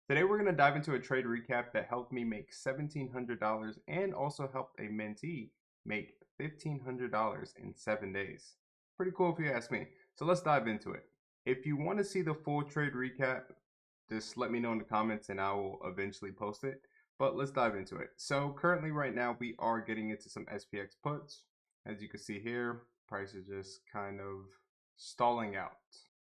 Today we're going to dive into a trade recap that helped me make $1,700 and also helped a mentee make $1,500 in 7 days. Pretty cool if you ask me. So let's dive into it. If you want to see the full trade recap, just let me know in the comments and I will eventually post it. But let's dive into it. So currently right now we are getting into some SPX puts. As you can see here, price is just kind of stalling out.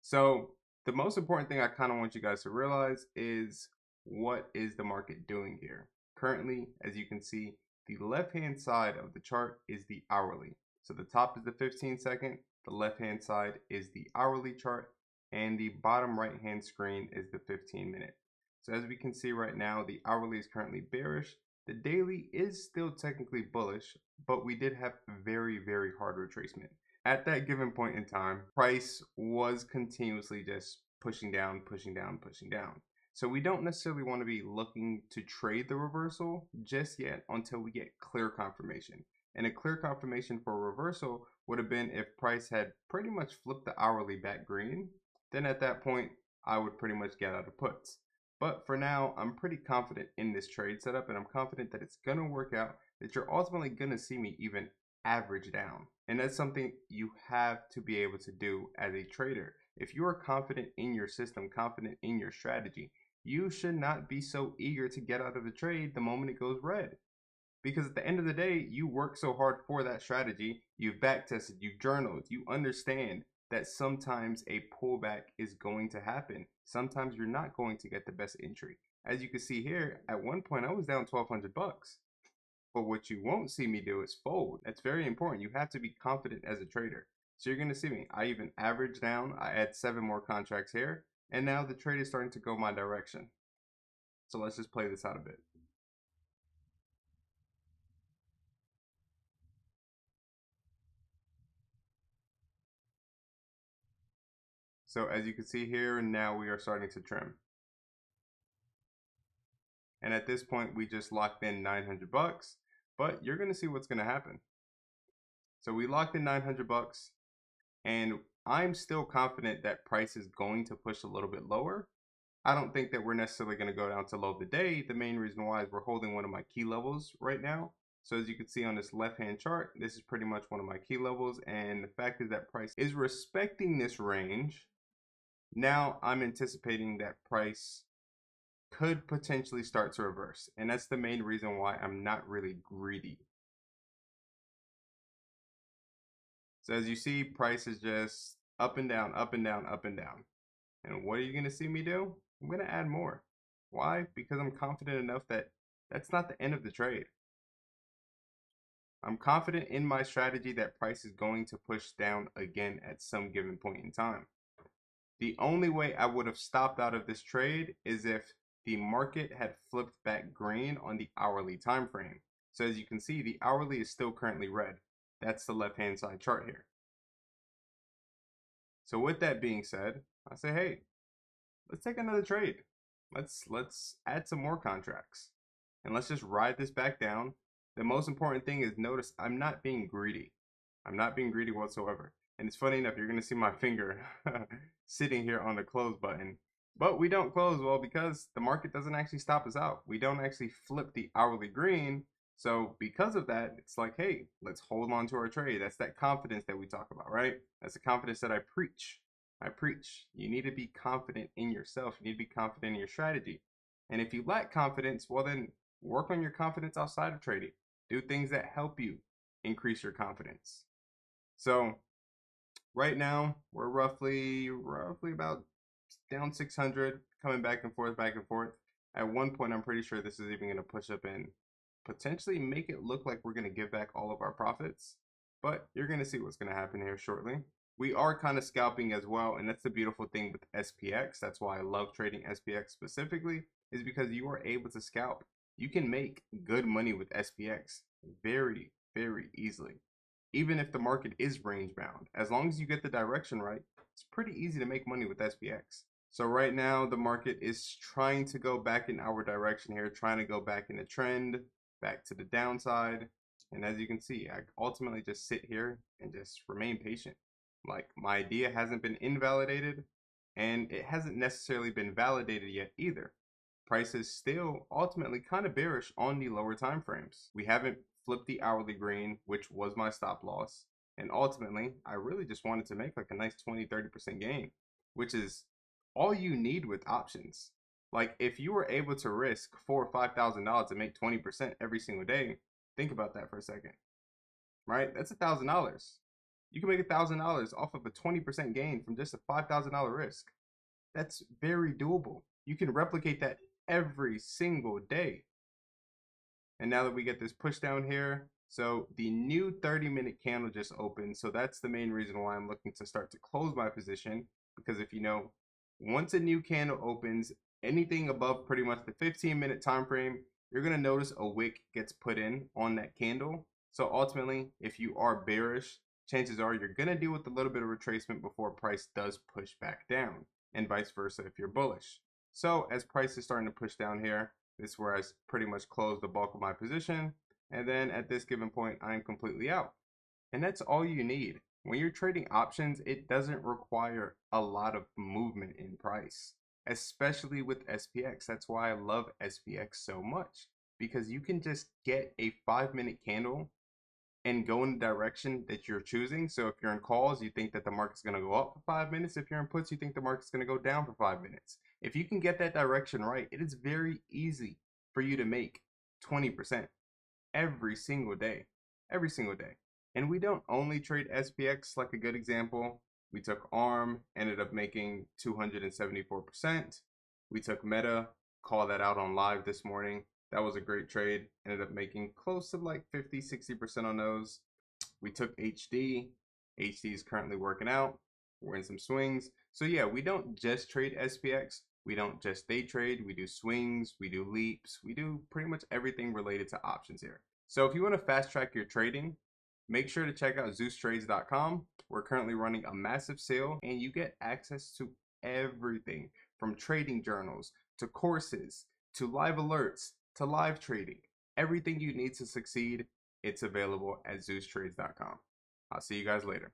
So the most important thing I kind of want you guys to realize is what is the market doing here. Currently, as you can see, the left hand side of the chart is the hourly. So the top is the 15-second, the left hand side is the hourly chart, and the bottom right hand screen is the 15-minute. So as we can see right now, the hourly is currently bearish. The daily is still technically bullish, but we did have very, very hard retracement. At that given point in time, price was continuously just pushing down, pushing down, pushing down. So we don't necessarily want to be looking to trade the reversal just yet until we get clear confirmation. And a clear confirmation for a reversal would have been if price had pretty much flipped the hourly back green. Then at that point, I would pretty much get out of puts. But for now, I'm pretty confident in this trade setup and I'm confident that it's going to work out, that you're ultimately going to see me even average down. And that's something you have to be able to do as a trader. If you are confident in your system, confident in your strategy, you should not be so eager to get out of the trade the moment it goes red. Because at the end of the day, you work so hard for that strategy, you've backtested, you've journaled, you understand that sometimes a pullback is going to happen. Sometimes you're not going to get the best entry. As you can see here, at one point I was down 1,200 bucks. But what you won't see me do is fold. That's very important. You have to be confident as a trader. So you're going to see me. I even average down. I add 7 more contracts here. And now the trade is starting to go my direction. So let's just play this out a bit. So as you can see here, now we are starting to trim. And at this point, we just locked in 900 bucks. But you're going to see what's going to happen. So we locked in 900 bucks. And I'm still confident that price is going to push a little bit lower. I don't think that we're necessarily going to go down to low of the day. The main reason why is we're holding one of my key levels right now. So as you can see on this left-hand chart, this is pretty much one of my key levels. And the fact is that price is respecting this range. Now I'm anticipating that price could potentially start to reverse. And that's the main reason why I'm not really greedy. So as you see, price is just up and down, up and down, up and down. And what are you going to see me do? I'm going to add more. Why? Because I'm confident enough that that's not the end of the trade. I'm confident in my strategy that price is going to push down again at some given point in time. The only way I would have stopped out of this trade is if the market had flipped back green on the hourly time frame. So as you can see, the hourly is still currently red. That's the left-hand side chart here. So with that being said, I say, hey, let's take another trade. Let's add some more contracts. And let's just ride this back down. The most important thing is notice I'm not being greedy. I'm not being greedy whatsoever. And it's funny enough, you're going to see my finger sitting here on the close button. But we don't close, well, because the market doesn't actually stop us out. We don't actually flip the hourly green. So because of that, it's like, hey, let's hold on to our trade. That's that confidence that we talk about, right? That's the confidence that I preach. You need to be confident in yourself. You need to be confident in your strategy. And if you lack confidence, well, then work on your confidence outside of trading. Do things that help you increase your confidence. So right now we're roughly about down 600, coming back and forth, back and forth. At one point, I'm pretty sure this is even going to push up and potentially make it look like we're going to give back all of our profits. But you're going to see what's going to happen here shortly. We are kind of scalping as well, and that's the beautiful thing with SPX. That's why I love trading SPX specifically, is because you are able to scalp. You can make good money with SPX very, very easily. Even if the market is range bound, as long as you get the direction right, it's pretty easy to make money with SPX. So right now the market is trying to go back in our direction here, trying to go back in a trend, back to the downside. And as you can see, I ultimately just sit here and just remain patient. Like, my idea hasn't been invalidated and it hasn't necessarily been validated yet either. price is still ultimately kind of bearish on the lower time frames. We haven't flipped the hourly green, which was my stop loss. And ultimately, I really just wanted to make like a nice 20-30% gain, which is all you need with options. Like if you were able to risk $4,000 or $5,000 and make 20% every single day, think about that for a second, right? That's $1,000. You can make $1,000 off of a 20% gain from just a $5,000 risk. That's very doable. You can replicate that every single day. And now that we get this push down here, so the new 30-minute candle just opened. So that's the main reason why I'm looking to start to close my position. Because if you know, once a new candle opens, anything above pretty much the 15-minute time frame, you're going to notice a wick gets put in on that candle. So ultimately, if you are bearish, chances are you're going to deal with a little bit of retracement before price does push back down, and vice versa if you're bullish. So as price is starting to push down here, this is where I pretty much closed the bulk of my position. And then at this given point, I'm completely out. And that's all you need. When you're trading options, it doesn't require a lot of movement in price, especially with SPX. That's why I love SPX so much, because you can just get a 5-minute candle and go in the direction that you're choosing. So if you're in calls, you think that the market's going to go up for 5 minutes. If you're in puts, you think the market's going to go down for 5 minutes. If you can get that direction right, it is very easy for you to make 20% every single day. Every single day. And we don't only trade SPX. Like a good example, we took ARM, ended up making 274%. We took Meta, called that out on live this morning. That was a great trade. Ended up making close to like 50-60% on those. We took HD. HD is currently working out. We're in some swings. So yeah, we don't just trade SPX. We don't just day trade. We do swings. We do leaps. We do pretty much everything related to options here. So if you want to fast track your trading, make sure to check out ZeusTrades.com. We're currently running a massive sale and you get access to everything from trading journals to courses to live alerts to live trading. Everything you need to succeed, it's available at ZeusTrades.com. I'll see you guys later.